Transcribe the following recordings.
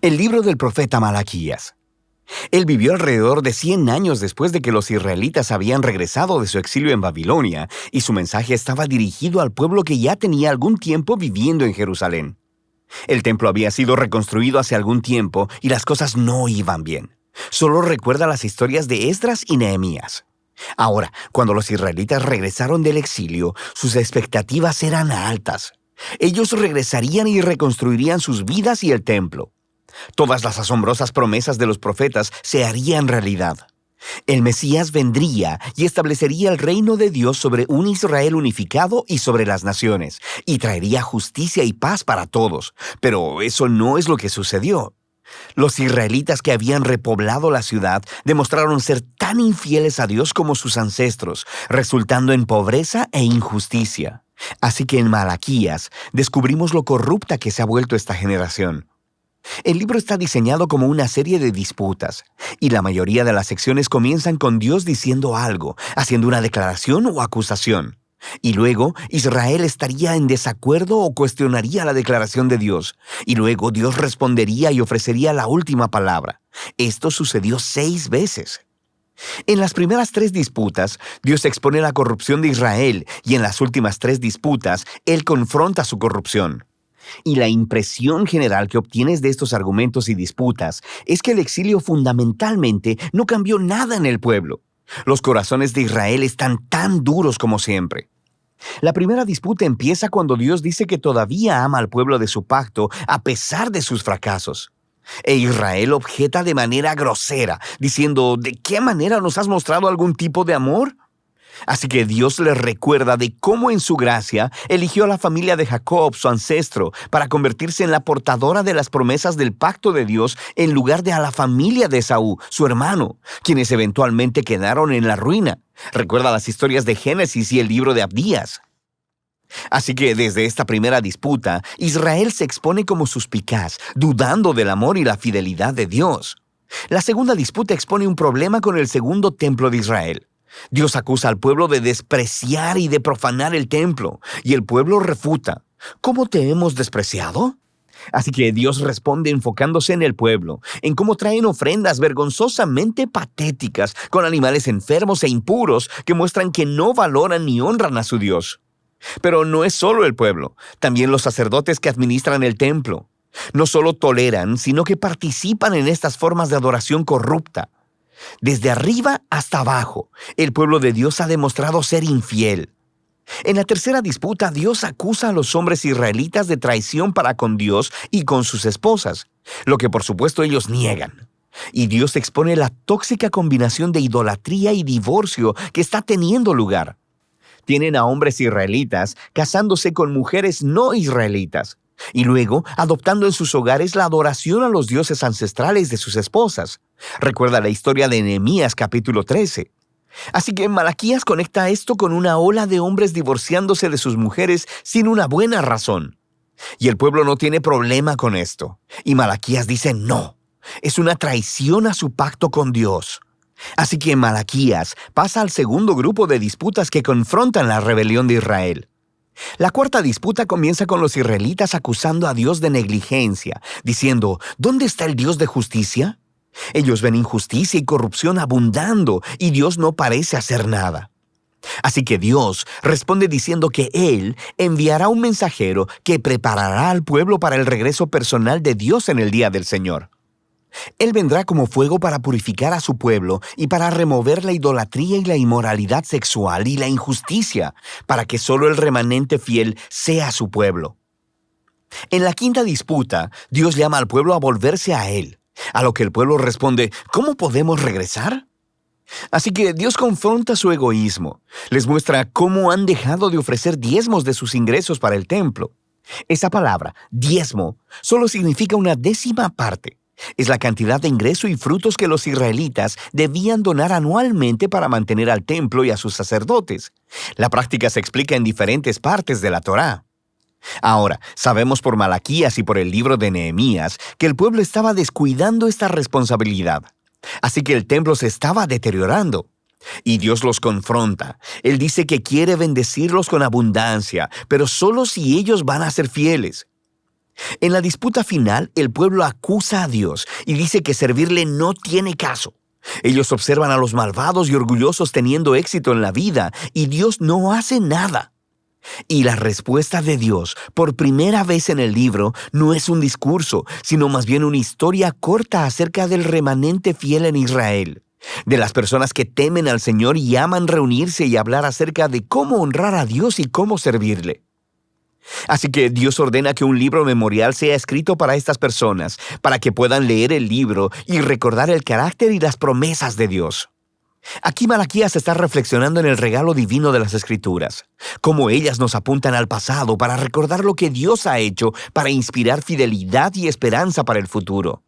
El libro del profeta Malaquías. Él vivió alrededor de 100 años después de que los israelitas habían regresado de su exilio en Babilonia, y su mensaje estaba dirigido al pueblo que ya tenía algún tiempo viviendo en Jerusalén. El templo había sido reconstruido hace algún tiempo y las cosas no iban bien. Solo recuerda las historias de Esdras y Nehemías. Ahora, cuando los israelitas regresaron del exilio, sus expectativas eran altas. Ellos regresarían y reconstruirían sus vidas y el templo. Todas las asombrosas promesas de los profetas se harían realidad. El Mesías vendría y establecería el reino de Dios sobre un Israel unificado y sobre las naciones, y traería justicia y paz para todos. Pero eso no es lo que sucedió. Los israelitas que habían repoblado la ciudad demostraron ser tan infieles a Dios como sus ancestros, resultando en pobreza e injusticia. Así que en Malaquías descubrimos lo corrupta que se ha vuelto esta generación. El libro está diseñado como una serie de disputas, y la mayoría de las secciones comienzan con Dios diciendo algo, haciendo una declaración o acusación. Y luego Israel estaría en desacuerdo o cuestionaría la declaración de Dios, y luego Dios respondería y ofrecería la última palabra. Esto sucedió 6 veces. En las primeras 3 disputas, Dios expone la corrupción de Israel, y en las últimas 3 disputas, Él confronta su corrupción. Y la impresión general que obtienes de estos argumentos y disputas es que el exilio fundamentalmente no cambió nada en el pueblo. Los corazones de Israel están tan duros como siempre. La primera disputa empieza cuando Dios dice que todavía ama al pueblo de su pacto a pesar de sus fracasos. E Israel objeta de manera grosera, diciendo, ¿de qué manera nos has mostrado algún tipo de amor? Así que Dios les recuerda de cómo en su gracia eligió a la familia de Jacob, su ancestro, para convertirse en la portadora de las promesas del pacto de Dios en lugar de a la familia de Esaú, su hermano, quienes eventualmente quedaron en la ruina. Recuerda las historias de Génesis y el libro de Abdías. Así que desde esta primera disputa, Israel se expone como suspicaz, dudando del amor y la fidelidad de Dios. La segunda disputa expone un problema con el segundo templo de Israel. Dios acusa al pueblo de despreciar y de profanar el templo, y el pueblo refuta. ¿Cómo te hemos despreciado? Así que Dios responde enfocándose en el pueblo, en cómo traen ofrendas vergonzosamente patéticas con animales enfermos e impuros que muestran que no valoran ni honran a su Dios. Pero no es solo el pueblo, también los sacerdotes que administran el templo. No solo toleran, sino que participan en estas formas de adoración corrupta. Desde arriba hasta abajo, el pueblo de Dios ha demostrado ser infiel. En la tercera disputa, Dios acusa a los hombres israelitas de traición para con Dios y con sus esposas, lo que por supuesto ellos niegan. Y Dios expone la tóxica combinación de idolatría y divorcio que está teniendo lugar. Tienen a hombres israelitas casándose con mujeres no israelitas, y luego adoptando en sus hogares la adoración a los dioses ancestrales de sus esposas. Recuerda la historia de Nehemías capítulo 13. Así que Malaquías conecta esto con una ola de hombres divorciándose de sus mujeres sin una buena razón. Y el pueblo no tiene problema con esto. Y Malaquías dice no. Es una traición a su pacto con Dios. Así que Malaquías pasa al segundo grupo de disputas que confrontan la rebelión de Israel. La cuarta disputa comienza con los israelitas acusando a Dios de negligencia, diciendo, ¿dónde está el Dios de justicia? Ellos ven injusticia y corrupción abundando, y Dios no parece hacer nada. Así que Dios responde diciendo que Él enviará un mensajero que preparará al pueblo para el regreso personal de Dios en el día del Señor. Él vendrá como fuego para purificar a su pueblo y para remover la idolatría y la inmoralidad sexual y la injusticia, para que solo el remanente fiel sea su pueblo. En la quinta disputa, Dios llama al pueblo a volverse a Él, a lo que el pueblo responde, ¿cómo podemos regresar? Así que Dios confronta su egoísmo, les muestra cómo han dejado de ofrecer diezmos de sus ingresos para el templo. Esa palabra, diezmo, solo significa una 10ª parte. Es la cantidad de ingreso y frutos que los israelitas debían donar anualmente para mantener al templo y a sus sacerdotes. La práctica se explica en diferentes partes de la Torá. Ahora, sabemos por Malaquías y por el libro de Nehemías que el pueblo estaba descuidando esta responsabilidad. Así que el templo se estaba deteriorando. Y Dios los confronta. Él dice que quiere bendecirlos con abundancia, pero solo si ellos van a ser fieles. En la disputa final, el pueblo acusa a Dios y dice que servirle no tiene caso. Ellos observan a los malvados y orgullosos teniendo éxito en la vida y Dios no hace nada. Y la respuesta de Dios, por primera vez en el libro, no es un discurso, sino más bien una historia corta acerca del remanente fiel en Israel, de las personas que temen al Señor y aman reunirse y hablar acerca de cómo honrar a Dios y cómo servirle. Así que Dios ordena que un libro memorial sea escrito para estas personas, para que puedan leer el libro y recordar el carácter y las promesas de Dios. Aquí Malaquías está reflexionando en el regalo divino de las Escrituras, cómo ellas nos apuntan al pasado para recordar lo que Dios ha hecho para inspirar fidelidad y esperanza para el futuro.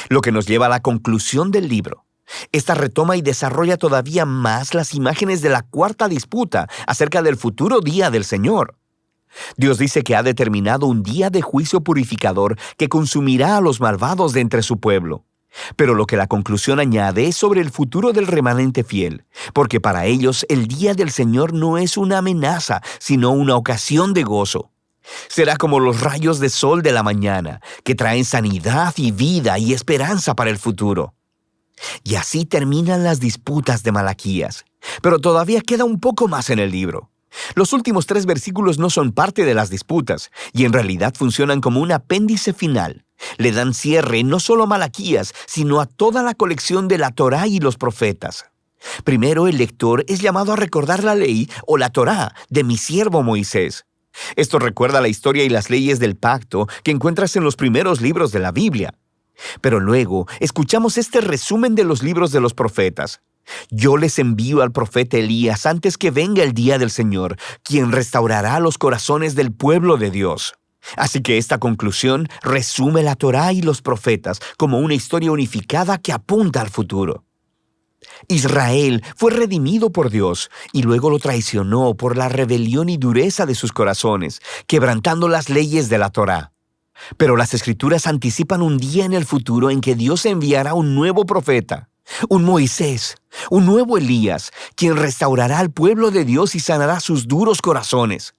Lo que nos lleva a la conclusión del libro. Esta retoma y desarrolla todavía más las imágenes de la cuarta disputa acerca del futuro día del Señor. Dios dice que ha determinado un día de juicio purificador que consumirá a los malvados de entre su pueblo. Pero lo que la conclusión añade es sobre el futuro del remanente fiel, porque para ellos el día del Señor no es una amenaza, sino una ocasión de gozo. Será como los rayos de sol de la mañana, que traen sanidad y vida y esperanza para el futuro. Y así terminan las disputas de Malaquías. Pero todavía queda un poco más en el libro. Los últimos 3 versículos no son parte de las disputas, y en realidad funcionan como un apéndice final. Le dan cierre no solo a Malaquías, sino a toda la colección de la Torá y los profetas. Primero, el lector es llamado a recordar la ley o la Torá de mi siervo Moisés. Esto recuerda la historia y las leyes del pacto que encuentras en los primeros libros de la Biblia. Pero luego, escuchamos este resumen de los libros de los profetas. Yo les envío al profeta Elías antes que venga el día del Señor, quien restaurará los corazones del pueblo de Dios. Así que esta conclusión resume la Torá y los profetas como una historia unificada que apunta al futuro. Israel fue redimido por Dios y luego lo traicionó por la rebelión y dureza de sus corazones, quebrantando las leyes de la Torá. Pero las Escrituras anticipan un día en el futuro en que Dios enviará un nuevo profeta, un Moisés, un nuevo Elías, quien restaurará al pueblo de Dios y sanará sus duros corazones.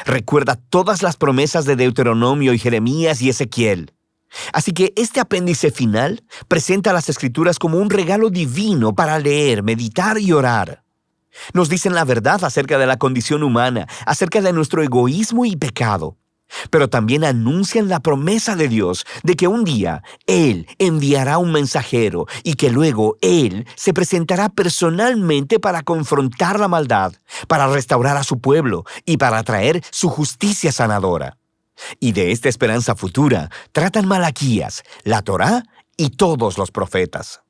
Recuerda todas las promesas de Deuteronomio y Jeremías y Ezequiel. Así que este apéndice final presenta las Escrituras como un regalo divino para leer, meditar y orar. Nos dicen la verdad acerca de la condición humana, acerca de nuestro egoísmo y pecado. Pero también anuncian la promesa de Dios de que un día Él enviará un mensajero y que luego Él se presentará personalmente para confrontar la maldad, para restaurar a su pueblo y para traer su justicia sanadora. Y de esta esperanza futura tratan Malaquías, la Torá y todos los profetas.